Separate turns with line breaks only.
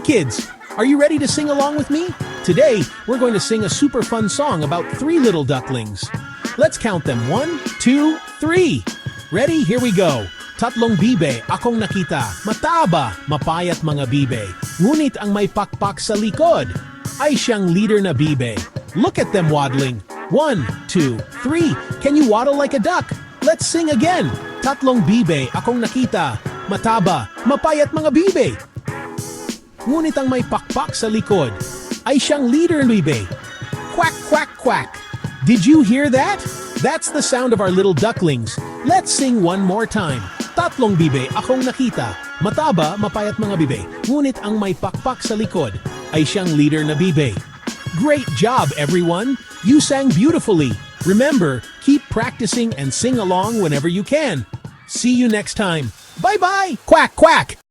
kids, are you ready to sing along with me? Today, we're going to sing a super fun song about three little ducklings. Let's count them. 1, 2, 3. Ready? Here we go. Tatlong bibe akong nakita, mataba, mapayat mga bibe. Ngunit ang may pakpak sa likod ay siyang leader na bibe. Look at them waddling. 1, 2, 3. Can you waddle like a duck? Let's sing again. Tatlong bibe akong nakita, mataba, mapayat mga bibe. Ngunit ang may pakpak sa likod ay siyang leader bibe. Quack, quack, quack. Did you hear that? That's the sound of our little ducklings. Let's sing one more time. Tatlong bibe akong nakita, mataba, mapayat mga bibe. Ngunit ang may pakpak sa likod ay siyang leader na bibe. Great job, everyone! You sang beautifully. Remember, keep practicing and sing along whenever you can. See you next time. Bye-bye! Quack, quack!